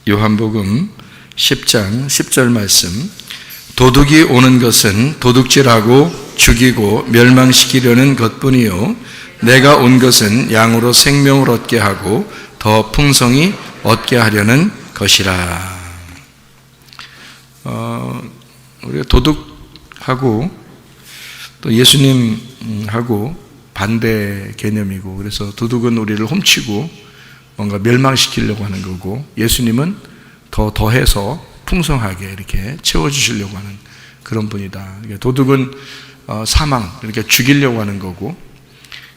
요한복음 10장 10절 말씀. 도둑이 오는 것은 도둑질하고 죽이고 멸망시키려는 것뿐이요 내가 온 것은 양으로 생명을 얻게 하고 더 풍성히 얻게 하려는 것이라. 우리가 도둑하고 또 예수님하고 반대 개념이고, 그래서 도둑은 우리를 훔치고 뭔가 멸망시키려고 하는 거고, 예수님은 더해서 풍성하게 이렇게 채워주시려고 하는 그런 분이다. 도둑은 사망, 그러니까 죽이려고 하는 거고,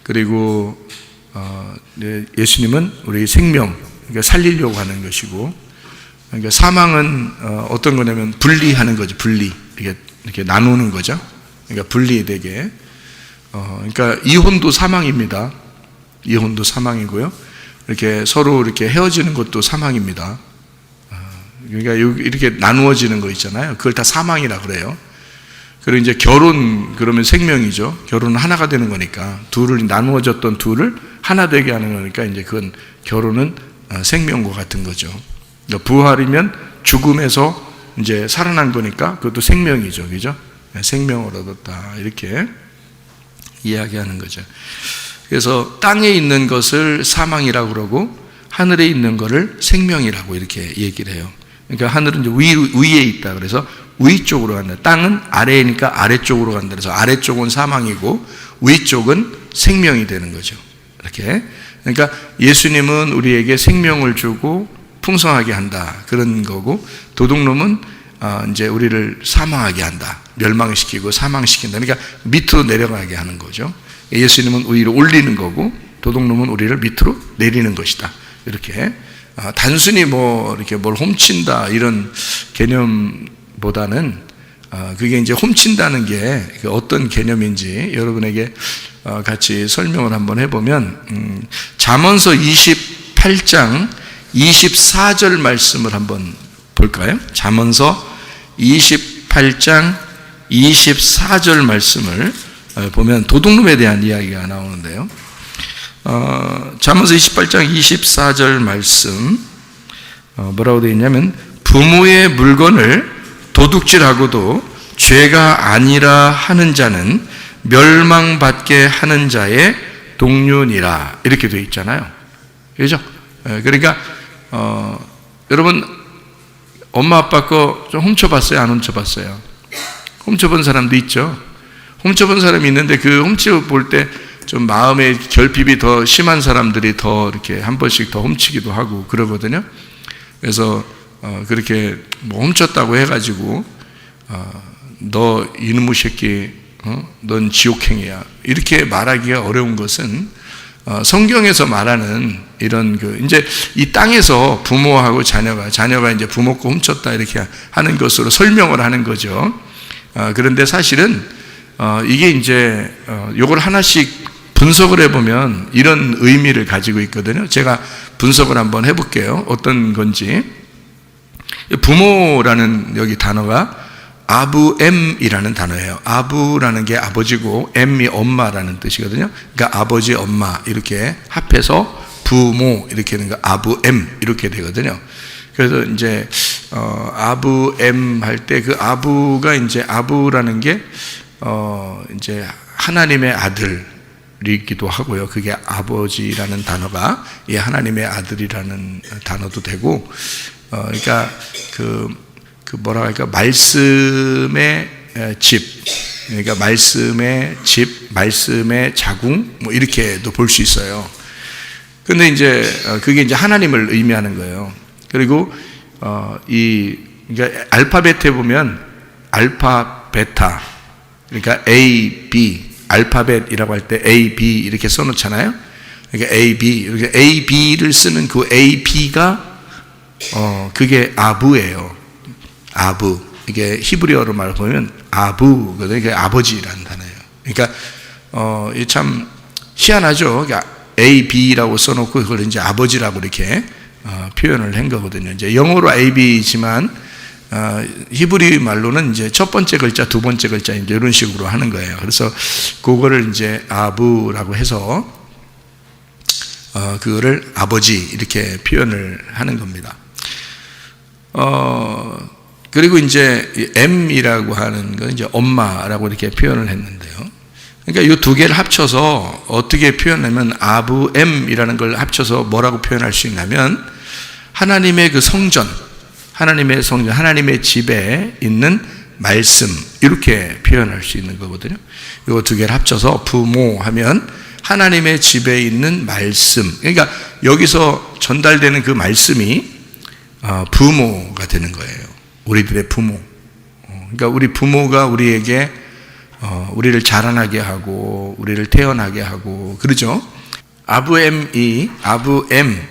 그리고 예수님은 우리 생명, 그러니까 살리려고 하는 것이고, 그러니까 사망은 어떤 거냐면 분리하는 거죠. 분리, 이렇게 나누는 거죠. 그러니까 분리되게. 그러니까 이혼도 사망입니다. 이혼도 사망이고요. 이렇게 서로 이렇게 헤어지는 것도 사망입니다. 그러니까 이렇게 나누어지는 거 있잖아요. 그걸 다 사망이라 그래요. 그리고 이제 결혼, 그러면 생명이죠. 결혼은 하나가 되는 거니까, 나누어졌던 둘을 하나 되게 하는 거니까, 이제 그건 결혼은 생명과 같은 거죠. 그러니까 부활이면 죽음에서 이제 살아난 거니까 그것도 생명이죠. 그죠? 생명을 얻었다. 이렇게 이야기하는 거죠. 그래서 땅에 있는 것을 사망이라고 그러고 하늘에 있는 것을 생명이라고 이렇게 얘기를 해요. 그러니까 하늘은 이제 위에 있다. 그래서 위 쪽으로 간다. 땅은 아래니까 아래쪽으로 간다. 그래서 아래쪽은 사망이고 위쪽은 생명이 되는 거죠. 이렇게. 그러니까 예수님은 우리에게 생명을 주고 풍성하게 한다. 그런 거고, 도둑놈은 이제 우리를 사망하게 한다. 멸망시키고 사망시킨다. 그러니까 밑으로 내려가게 하는 거죠. 예수님은 위로 올리는 거고, 도둑놈은 우리를 밑으로 내리는 것이다. 이렇게 단순히 이렇게 뭘 훔친다 이런 개념보다는 그게 이제 훔친다는 게 어떤 개념인지 여러분에게 같이 설명을 한번 해보면, 잠언서 28장 24절 말씀을 한번 볼까요? 잠언서 28장 24절 말씀을 보면 도둑놈에 대한 이야기가 나오는데요. 잠언서 28장 24절 말씀 뭐라고 되어 있냐면, 부모의 물건을 도둑질하고도 죄가 아니라 하는 자는 멸망받게 하는 자의 동류니라. 이렇게 되어 있잖아요. 그렇죠? 그러니까 여러분 엄마 아빠 거 좀 훔쳐봤어요? 안 훔쳐봤어요? 훔쳐본 사람도 있죠. 훔쳐본 사람이 있는데 그 훔쳐볼 때 좀 마음의 결핍이 더 심한 사람들이 더 이렇게 한 번씩 더 훔치기도 하고 그러거든요. 그래서 그렇게 훔쳤다고 해가지고 너 이놈의 새끼, 넌 지옥행이야, 이렇게 말하기가 어려운 것은 성경에서 말하는 이런 이제 이 땅에서 부모하고 자녀가 이제 부모 거 훔쳤다 이렇게 하는 것으로 설명을 하는 거죠. 그런데 사실은 이게 이제 요걸 하나씩 분석을 해보면 이런 의미를 가지고 있거든요. 제가 분석을 한번 해볼게요. 어떤 건지. 부모라는 여기 단어가 아부엠이라는 단어예요. 아부라는 게 아버지고 엠이 엄마라는 뜻이거든요. 그러니까 아버지, 엄마 이렇게 합해서 부모 이렇게 되는 거, 아부엠 이렇게 되거든요. 그래서 이제 아부엠 할 때 그 아부가 이제 아부라는 게 이제 하나님의 아들이기도 하고요. 그게 아버지라는 단어가 하나님의 아들이라는 단어도 되고, 그러니까 뭐라 할까, 말씀의 집, 그러니까 말씀의 집, 말씀의 자궁, 이렇게도 볼 수 있어요. 근데 이제 그게 이제 하나님을 의미하는 거예요. 그리고 그러니까 알파벳에 보면 알파, 베타, 그러니까 A, B, 알파벳이라고 할 때 A, B 이렇게 써놓잖아요. 그러니까 A, B, 이렇게 A, B를 쓰는 그 A, B가 그게 아부예요. 아부. 이게 히브리어로 말하면 아부거든요. 이게 아버지라는 단어예요. 그러니까 이게 참 희한하죠. 그러니까 A, B라고 써놓고 그걸 이제 아버지라고 이렇게 표현을 한 거거든요. 이제 영어로 A, B지만 히브리 말로는 이제 첫 번째 글자, 두 번째 글자 이제 이런 식으로 하는 거예요. 그래서 그거를 이제 아부라고 해서 그거를 아버지 이렇게 표현을 하는 겁니다. 그리고 이제 M이라고 하는 건 이제 엄마라고 이렇게 표현을 했는데요. 그러니까 이 두 개를 합쳐서 어떻게 표현하면 아부 M이라는 걸 합쳐서 뭐라고 표현할 수 있냐면 하나님의 그 성전, 하나님의 집에 있는 말씀, 이렇게 표현할 수 있는 거거든요. 이 두 개를 합쳐서 부모하면 하나님의 집에 있는 말씀. 그러니까 여기서 전달되는 그 말씀이 부모가 되는 거예요. 우리들의 부모. 그러니까 우리 부모가 우리에게 우리를 자라나게 하고 우리를 태어나게 하고 그러죠. 아부엠,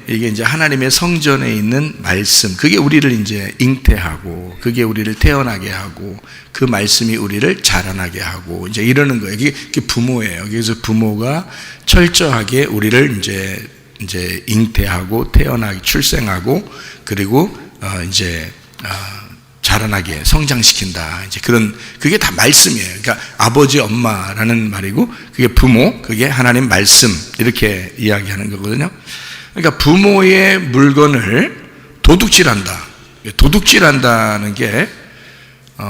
이게 이제 하나님의 성전에 있는 말씀, 그게 우리를 이제 잉태하고, 그게 우리를 태어나게 하고, 그 말씀이 우리를 자라나게 하고, 이제 이러는 거예요. 이게 부모예요. 그래서 부모가 철저하게 우리를 이제 잉태하고, 태어나게, 출생하고, 그리고, 자라나게 성장시킨다. 이제 그게 다 말씀이에요. 그러니까 아버지, 엄마라는 말이고, 그게 부모, 그게 하나님 말씀, 이렇게 이야기하는 거거든요. 그러니까 부모의 물건을 도둑질한다. 도둑질한다는 게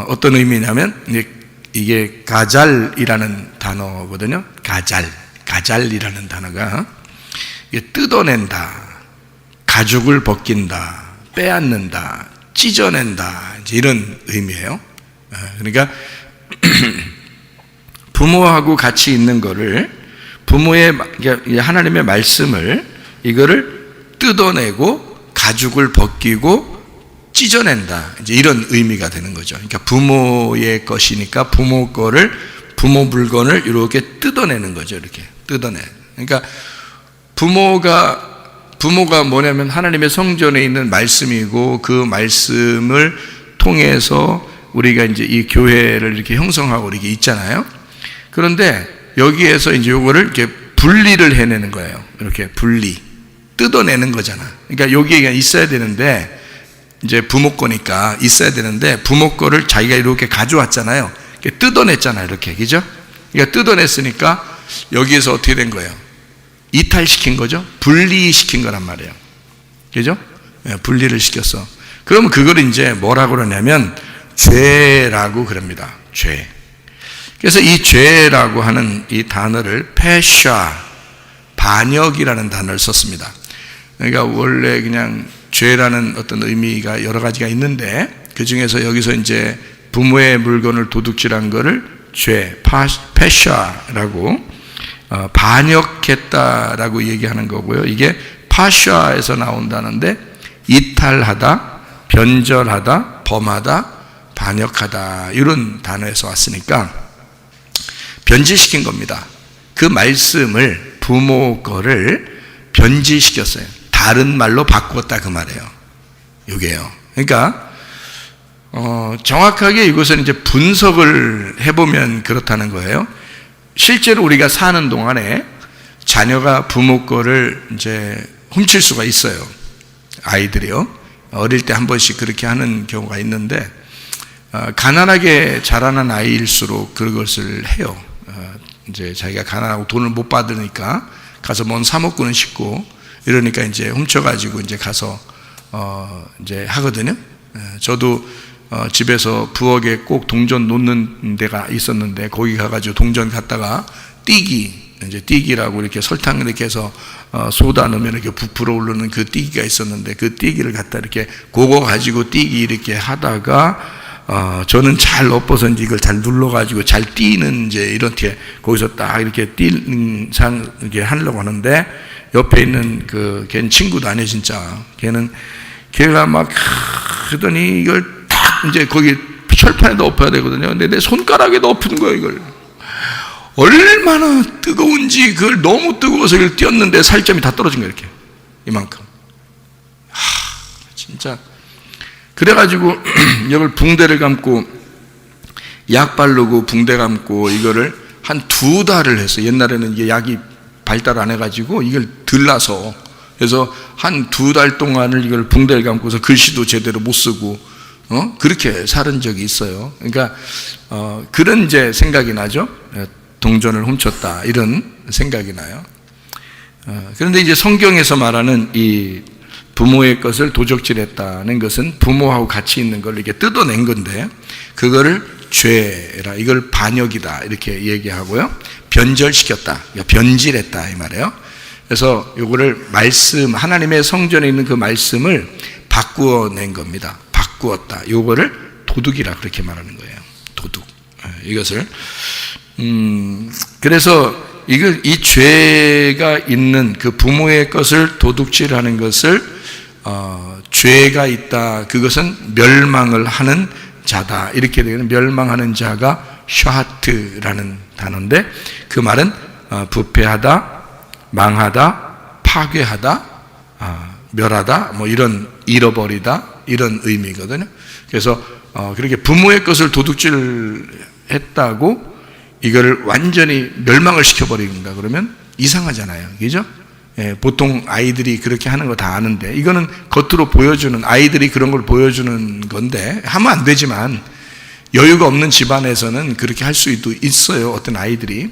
어떤 의미냐면, 이게 가잘이라는 단어거든요. 가잘이라는 단어가 뜯어낸다, 가죽을 벗긴다, 빼앗는다, 찢어낸다, 이제 이런 의미예요. 그러니까 부모하고 같이 있는 거를, 하나님의 말씀을, 이거를 뜯어내고 가죽을 벗기고 찢어낸다, 이제 이런 의미가 되는 거죠. 그러니까 부모의 것이니까 부모 물건을 이렇게 뜯어내는 거죠. 이렇게 뜯어내. 그러니까 부모가 뭐냐면 하나님의 성전에 있는 말씀이고, 그 말씀을 통해서 우리가 이제 이 교회를 이렇게 형성하고 이렇게 있잖아요. 그런데 여기에서 이제 요거를 이렇게 분리를 해내는 거예요. 이렇게 뜯어내는 거잖아. 그러니까 여기에 있어야 되는데, 이제 부모 거니까 있어야 되는데, 부모 거를 자기가 이렇게 가져왔잖아요. 이렇게 뜯어냈잖아요. 이렇게. 그죠? 그러니까 뜯어냈으니까 여기에서 어떻게 된 거예요? 이탈시킨 거죠. 분리시킨 거란 말이에요. 그죠? 분리를 시켰어. 그러면 그걸 이제 뭐라고 그러냐면 죄라고 그럽니다. 죄. 그래서 이 죄라고 하는 이 단어를 페샤, 반역이라는 단어를 썼습니다. 그러니까 원래 그냥 죄라는 어떤 의미가 여러 가지가 있는데, 그 중에서 여기서 이제 부모의 물건을 도둑질한 거를 죄, 페샤라고, 반역했다라고 얘기하는 거고요. 이게 파샤에서 나온다는데, 이탈하다, 변절하다, 범하다, 반역하다, 이런 단어에서 왔으니까 변질시킨 겁니다. 그 말씀을, 부모 거를 변질시켰어요. 다른 말로 바꾸었다, 그 말이에요. 이게요. 그러니까 정확하게 이것은 이제 분석을 해보면 그렇다는 거예요. 실제로 우리가 사는 동안에 자녀가 부모 거를 이제 훔칠 수가 있어요. 아이들이요. 어릴 때 한 번씩 그렇게 하는 경우가 있는데, 가난하게 자라는 아이일수록 그것을 해요. 이제 자기가 가난하고 돈을 못 받으니까 가서 뭔 사 먹고는 싶고, 이러니까 이제 훔쳐가지고 이제 가서 이제 하거든요. 저도 집에서 부엌에 꼭 동전 놓는 데가 있었는데, 거기 가가지고 동전 갖다가 띠기라고 이렇게 설탕 이렇게 해서 소다 넣으면 이렇게 부풀어 오르는 그 띠기가 있었는데, 그 띠기를 갖다 이렇게 그거 가지고 띠기 이렇게 하다가 저는 잘 엎어서 이제 이걸 잘 눌러가지고 잘 띠는 이제 이렇게 거기서 딱 이렇게 이렇게 하려고 하는데, 옆에 있는 걔는 친구도 아니에요, 진짜. 걔가 막 하더니 이걸 이제 거기 철판에다 엎어야 되거든요. 근데 내 손가락에다 엎는 거예요, 이걸. 얼마나 뜨거운지, 그걸 너무 뜨거워서 이걸 띄었는데 살점이 다 떨어진 거예요, 이렇게. 이만큼. 진짜. 그래가지고 이걸 붕대를 감고, 약 바르고 붕대 감고, 이거를 한 2달을 했어요. 옛날에는 이게 약이 발달 안 해가지고 이걸 들라서. 그래서 한 2달 동안을 이걸 붕대를 감고서 글씨도 제대로 못 쓰고, 그렇게 살은 적이 있어요. 그러니까, 그런 이제 생각이 나죠. 동전을 훔쳤다, 이런 생각이 나요. 그런데 이제 성경에서 말하는 이 부모의 것을 도적질했다는 것은 부모하고 같이 있는 걸 이렇게 뜯어낸 건데, 그거를 죄라, 이걸 반역이다 이렇게 얘기하고요. 변절시켰다, 변질했다 이 말이에요. 그래서 요거를 말씀, 하나님의 성전에 있는 그 말씀을 바꾸어낸 겁니다. 바꾸었다. 요거를 도둑이라 그렇게 말하는 거예요. 도둑. 이것을 그래서 이 죄가 있는 그 부모의 것을 도둑질하는 것을 죄가 있다, 그것은 멸망을 하는 자다 이렇게 되는, 멸망하는 자가 샤하트라는 단어인데, 그 말은 부패하다, 망하다, 파괴하다, 멸하다, 뭐 이런, 잃어버리다 이런 의미거든요. 그래서 그렇게 부모의 것을 도둑질했다고 이거를 완전히 멸망을 시켜버린다 그러면 이상하잖아요. 그죠? 예, 보통 아이들이 그렇게 하는 거 다 아는데, 이거는 겉으로 보여주는, 아이들이 그런 걸 보여주는 건데, 하면 안 되지만 여유가 없는 집안에서는 그렇게 할 수도 있어요. 어떤 아이들이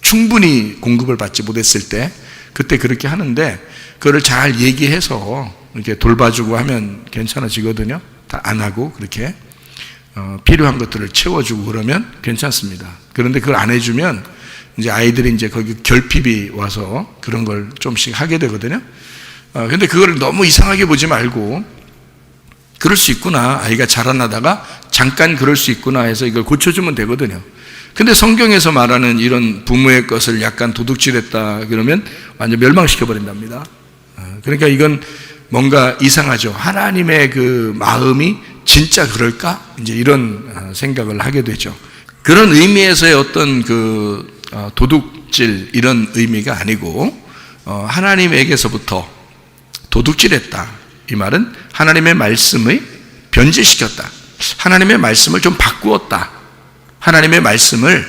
충분히 공급을 받지 못했을 때 그때 그렇게 하는데, 그거를 잘 얘기해서 이렇게 돌봐주고 하면 괜찮아지거든요. 다 안 하고 그렇게 필요한 것들을 채워주고 그러면 괜찮습니다. 그런데 그걸 안 해주면 이제 아이들이 이제 거기 결핍이 와서 그런 걸 좀씩 하게 되거든요. 근데 그걸 너무 이상하게 보지 말고, 그럴 수 있구나, 아이가 자라나다가 잠깐 그럴 수 있구나 해서 이걸 고쳐주면 되거든요. 근데 성경에서 말하는 이런 부모의 것을 약간 도둑질했다 그러면 완전 멸망시켜 버린답니다. 그러니까 이건 뭔가 이상하죠. 하나님의 그 마음이 진짜 그럴까? 이제 이런 생각을 하게 되죠. 그런 의미에서의 어떤 그 도둑질 이런 의미가 아니고, 하나님에게서부터 도둑질했다 이 말은 하나님의 말씀을 변질시켰다, 하나님의 말씀을 좀 바꾸었다, 하나님의 말씀을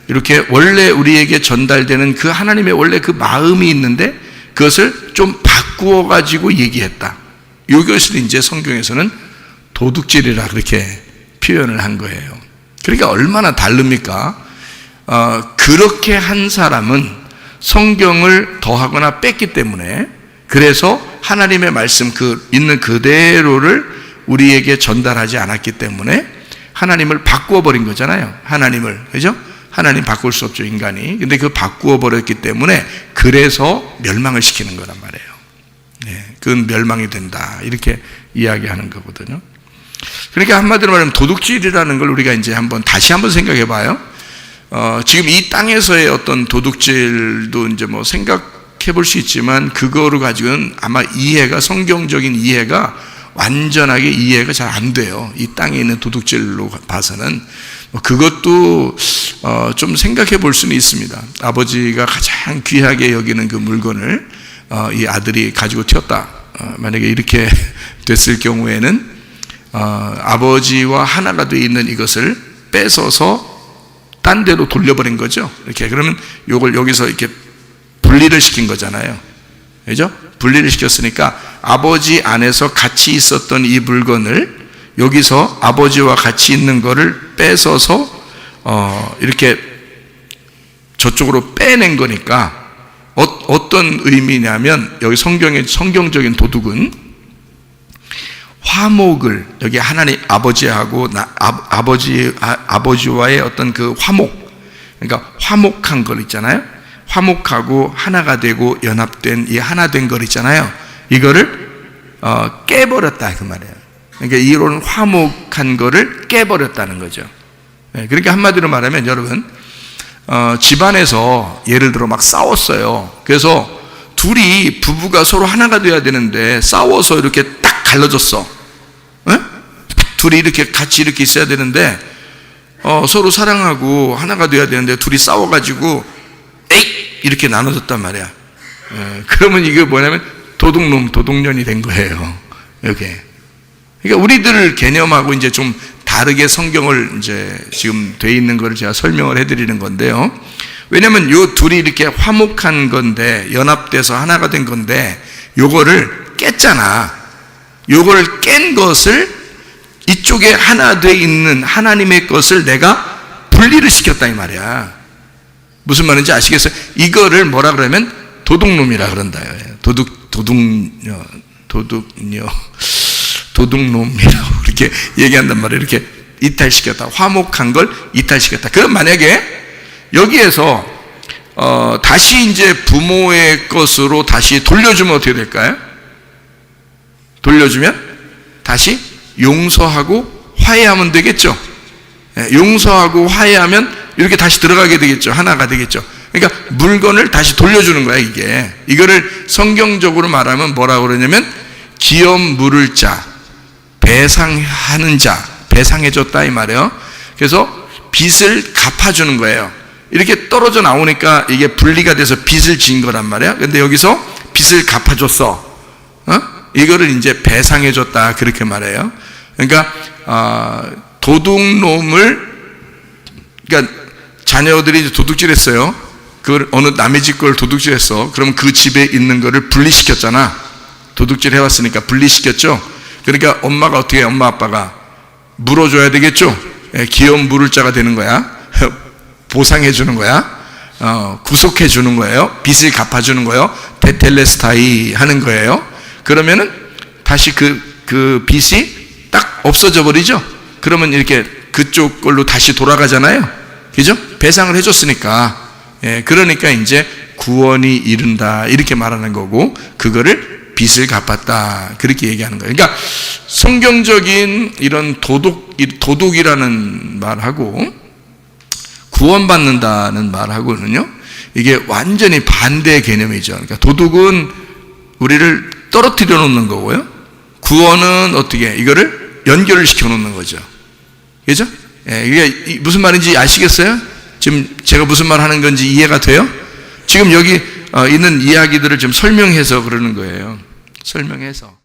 이렇게 원래 우리에게 전달되는 그 하나님의 원래 그 마음이 있는데 그것을 좀 바꾸어 가지고 얘기했다. 이것을 이제 성경에서는 도둑질이라 그렇게 표현을 한 거예요. 그러니까 얼마나 다릅니까? 그렇게 한 사람은 성경을 더하거나 뺐기 때문에, 그래서 하나님의 말씀 그 있는 그대로를 우리에게 전달하지 않았기 때문에 하나님을 바꾸어 버린 거잖아요. 하나님을, 그죠? 하나님 바꿀 수 없죠, 인간이. 근데 그 바꾸어 버렸기 때문에 그래서 멸망을 시키는 거란 말이에요. 네, 그건 멸망이 된다 이렇게 이야기하는 거거든요. 그러니까 한마디로 말하면 도둑질이라는 걸 우리가 이제 다시 한번 생각해 봐요. 지금 이 땅에서의 어떤 도둑질도 이제 뭐 생각해 볼 수 있지만, 그거를 가지고는 아마 이해가, 성경적인 이해가 완전하게 이해가 잘 안 돼요. 이 땅에 있는 도둑질로 봐서는. 그것도 좀 생각해 볼 수는 있습니다. 아버지가 가장 귀하게 여기는 그 물건을 이 아들이 가지고 튀었다. 만약에 이렇게 됐을 경우에는 아버지와 하나가 되어 있는 이것을 뺏어서 딴 데로 돌려버린 거죠. 이렇게. 그러면 요걸 여기서 이렇게 분리를 시킨 거잖아요. 그죠? 분리를 시켰으니까 아버지 안에서 같이 있었던 이 물건을 여기서 아버지와 같이 있는 거를 뺏어서 이렇게 저쪽으로 빼낸 거니까, 어떤 의미냐면, 여기 성경적인 도둑은 화목을, 여기 하나님 아버지하고 아버지와의 어떤 그 화목, 그러니까 화목한 걸 있잖아요. 화목하고 하나가 되고 연합된 이 하나 된 걸 있잖아요. 이거를 깨버렸다 그 말이에요. 그러니까 이런 화목한 거를 깨버렸다는 거죠. 그러니까 한마디로 말하면, 여러분, 집안에서 예를 들어 막 싸웠어요. 그래서 둘이 부부가 서로 하나가 돼야 되는데 싸워서 이렇게 딱 갈라졌어. 둘이 이렇게 같이 이렇게 있어야 되는데 서로 사랑하고 하나가 돼야 되는데 둘이 싸워가지고 에이 이렇게 나눠졌단 말이야. 그러면 이게 뭐냐면 도둑년이 된 거예요. 이게. 그러니까 우리들 개념하고 이제 좀 다르게 성경을 이제 지금 돼 있는 거를 제가 설명을 해드리는 건데요. 왜냐면 요 둘이 이렇게 화목한 건데, 연합돼서 하나가 된 건데, 요거를 깼잖아. 요거를 깬 것을, 이쪽에 하나 돼 있는 하나님의 것을 내가 분리를 시켰다 이 말이야. 무슨 말인지 아시겠어요? 이거를 뭐라 그러면 도둑놈이라 그런다. 도둑놈이라고 이렇게 얘기한단 말이에요. 이렇게 이탈시켰다. 화목한 걸 이탈시켰다. 그럼 만약에 여기에서 다시 이제 부모의 것으로 다시 돌려주면 어떻게 될까요? 돌려주면 다시 용서하고 화해하면 되겠죠. 용서하고 화해하면 이렇게 다시 들어가게 되겠죠. 하나가 되겠죠. 그러니까 물건을 다시 돌려주는 거야, 이게. 이거를 성경적으로 말하면 뭐라고 그러냐면 기업 물을 자, 배상하는 자, 배상해줬다 이 말이에요. 그래서 빚을 갚아주는 거예요. 이렇게 떨어져 나오니까 이게 분리가 돼서 빚을 진 거란 말이에요. 근데 여기서 빚을 갚아줬어. 이거를 이제 배상해줬다 그렇게 말해요. 그러니까 도둑놈을, 그러니까 자녀들이 이제 도둑질했어요. 그걸 어느 남의 집 걸 도둑질했어. 그러면 그 집에 있는 거를 분리시켰잖아. 도둑질 해왔으니까 분리시켰죠. 그러니까 엄마가 어떻게 해? 엄마 아빠가 물어줘야 되겠죠. 기업 물을 자가 되는 거야. 보상해 주는 거야. 구속해 주는 거예요. 빚을 갚아주는 거예요. 테텔레스타이 하는 거예요. 그러면은 다시 그 빚이 딱 없어져 버리죠. 그러면 이렇게 그쪽 걸로 다시 돌아가잖아요. 그죠? 배상을 해줬으니까. 그러니까 이제 구원이 이른다 이렇게 말하는 거고, 그거를 빚을 갚았다 그렇게 얘기하는 거예요. 그러니까 성경적인 이런 도둑이라는 말하고 구원받는다는 말하고는요, 이게 완전히 반대의 개념이죠. 그러니까 도둑은 우리를 떨어뜨려 놓는 거고요, 구원은 어떻게 이거를 연결을 시켜 놓는 거죠. 그죠? 이게 무슨 말인지 아시겠어요? 지금 제가 무슨 말 하는 건지 이해가 돼요? 지금 여기 있는 이야기들을 좀 설명해서 그러는 거예요. 설명해서.